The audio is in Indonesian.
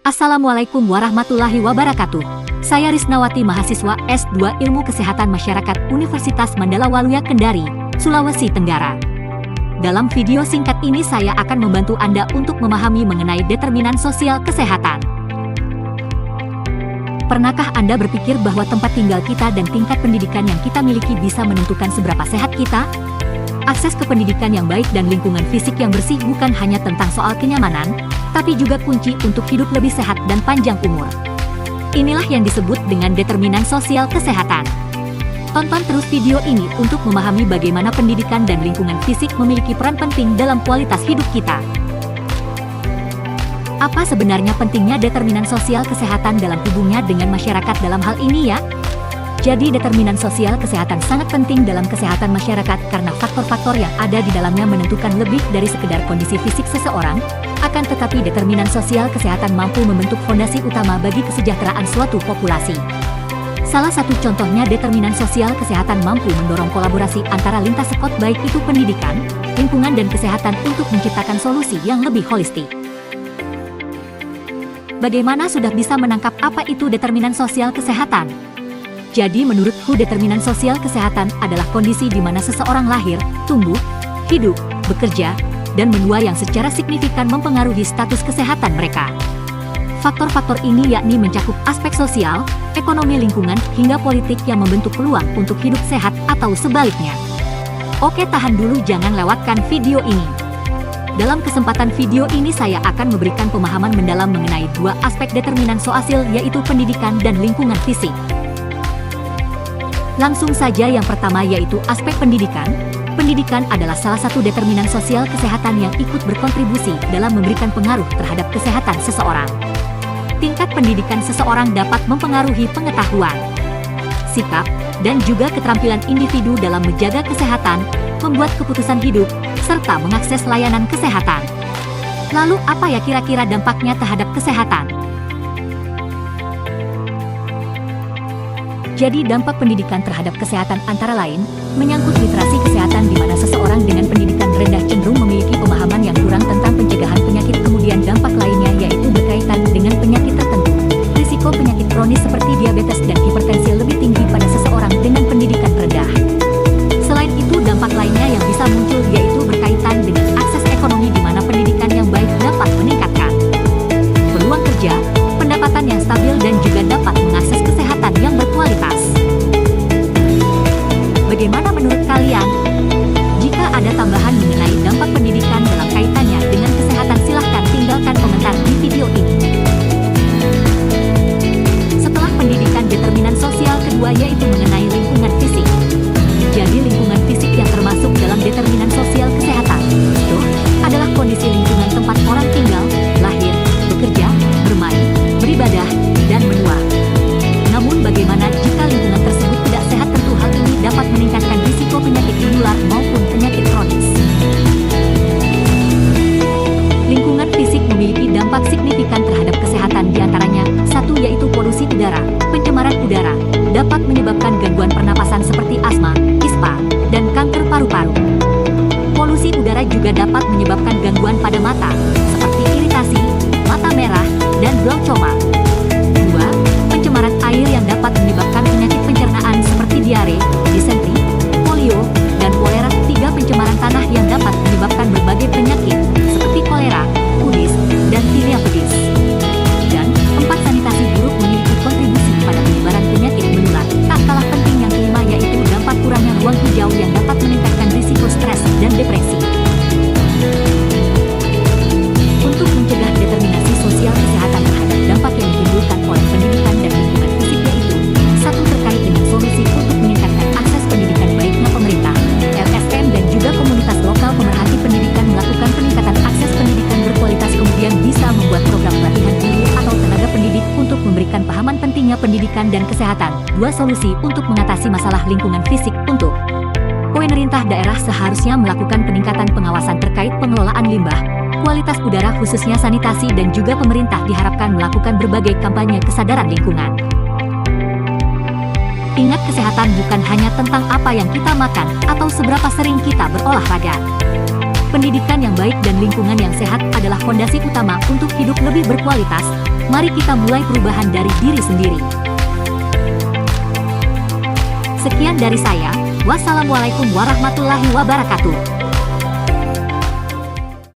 Assalamualaikum warahmatullahi wabarakatuh. Saya Risnawati, mahasiswa S2 Ilmu Kesehatan Masyarakat Universitas Mandala Waluya Kendari, Sulawesi Tenggara. Dalam video singkat ini saya akan membantu Anda untuk memahami mengenai determinan sosial kesehatan. Pernahkah Anda berpikir bahwa tempat tinggal kita dan tingkat pendidikan yang kita miliki bisa menentukan seberapa sehat kita? Akses ke pendidikan yang baik dan lingkungan fisik yang bersih bukan hanya tentang soal kenyamanan, tapi juga kunci untuk hidup lebih sehat dan panjang umur. Inilah yang disebut dengan determinan sosial kesehatan. Tonton terus video ini untuk memahami bagaimana pendidikan dan lingkungan fisik memiliki peran penting dalam kualitas hidup kita. Apa sebenarnya pentingnya determinan sosial kesehatan dalam hubungannya dengan masyarakat dalam hal ini ya? Jadi determinan sosial kesehatan sangat penting dalam kesehatan masyarakat karena faktor-faktor yang ada di dalamnya menentukan lebih dari sekedar kondisi fisik seseorang. Akan tetapi determinan sosial kesehatan mampu membentuk fondasi utama bagi kesejahteraan suatu populasi. Salah satu contohnya determinan sosial kesehatan mampu mendorong kolaborasi antara lintas sektor baik itu pendidikan, lingkungan dan kesehatan untuk menciptakan solusi yang lebih holistik. Bagaimana sudah bisa menangkap apa itu determinan sosial kesehatan? Jadi menurutku determinan sosial kesehatan adalah kondisi di mana seseorang lahir, tumbuh, hidup, bekerja, dan menua yang secara signifikan mempengaruhi status kesehatan mereka. Faktor-faktor ini yakni mencakup aspek sosial, ekonomi lingkungan, hingga politik yang membentuk peluang untuk hidup sehat atau sebaliknya. Oke, tahan dulu, jangan lewatkan video ini. Dalam kesempatan video ini saya akan memberikan pemahaman mendalam mengenai dua aspek determinan sosial yaitu pendidikan dan lingkungan fisik. Langsung saja yang pertama yaitu aspek pendidikan. Pendidikan adalah salah satu determinan sosial kesehatan yang ikut berkontribusi dalam memberikan pengaruh terhadap kesehatan seseorang. Tingkat pendidikan seseorang dapat mempengaruhi pengetahuan, sikap, dan juga keterampilan individu dalam menjaga kesehatan, membuat keputusan hidup, serta mengakses layanan kesehatan. Lalu apa ya kira-kira dampaknya terhadap kesehatan? Jadi dampak pendidikan terhadap kesehatan antara lain, menyangkut literasi kesehatan di mana seseorang dengan pendidikan rendah cenderung memiliki pemahaman yang kurang tentang pencegahan penyakit. Kemudian dampak lainnya yaitu berkaitan dengan penyakit tertentu. Risiko penyakit kronis seperti diabetes dan hipertensi lebih tinggi pada seseorang dengan pendidikan rendah. Selain itu dampak lainnya yang bisa muncul yaitu berkaitan dengan akses ekonomi di mana pendidikan yang baik dapat meningkatkan peluang kerja, pendapatan yang stabil dan juga dapat mengakses kesehatan yang berkualitas. Bagaimana menurut kalian? Jika ada tambahan mengenai dampak pendidikan dalam kaitannya dengan kesehatan silahkan tinggalkan komentar di video ini. Setelah pendidikan, determinan sosial kedua yaitu mengenai lingkungan fisik. Jadi lingkungan fisik yang termasuk dalam determinan sosial kesehatan itu adalah kondisi lingkungan tempat orang tinggal, lahir, bekerja, bermain, beribadah, dan menua. Namun bagaimana jika lingkungan tersebut tidak sehat? Tentu hal ini dapat meningkatkan risiko penyakit menular maupun penyakit kronis. Lingkungan fisik memiliki dampak signifikan terhadap kesehatan diantaranya, satu yaitu polusi udara. Pencemaran udara dapat menyebabkan gangguan pernapasan seperti asma, ispa, dan kanker paru-paru. Polusi udara juga dapat menyebabkan gangguan pada mata, seperti iritasi, mata merah, dan glaukoma. 2. Pencemaran air yang dapat menyebabkan penyakit pencernaan seperti diare, disentri, polio, dan kolera. 3. Pencemaran tanah yang dapat menyebabkan berbagai penyakit seperti kolera, kudis, dan filia pedis. Dan 4. Sanitasi buruk memiliki kontribusi pada penyebaran penyakit menular. Tak kalah penting yang kelima yaitu dampak kurangnya ruang hijau yang dapat meningkatkan risiko stres dan depresi. Untuk mencegah determinasi sosial kesehatan terhadap dampak yang ditimbulkan oleh pendidikan dan lingkungan fisik yaitu, satu terkait dengan solusi untuk meningkatkan akses pendidikan baiknya pemerintah, LSM dan juga komunitas lokal pemerhati pendidikan melakukan peningkatan akses pendidikan berkualitas kemudian bisa membuat program pelatihan guru atau tenaga pendidik untuk memberikan pahaman pentingnya pendidikan dan kesehatan. 2. Solusi untuk mengatasi masalah lingkungan fisik untuk pemerintah daerah seharusnya melakukan peningkatan pengawasan terkait pengelolaan limbah, kualitas udara khususnya sanitasi dan juga pemerintah diharapkan melakukan berbagai kampanye kesadaran lingkungan. Ingat, kesehatan bukan hanya tentang apa yang kita makan atau seberapa sering kita berolahraga. Pendidikan yang baik dan lingkungan yang sehat adalah fondasi utama untuk hidup lebih berkualitas, Mari kita mulai perubahan dari diri sendiri. Sekian dari saya. Wassalamualaikum warahmatullahi wabarakatuh.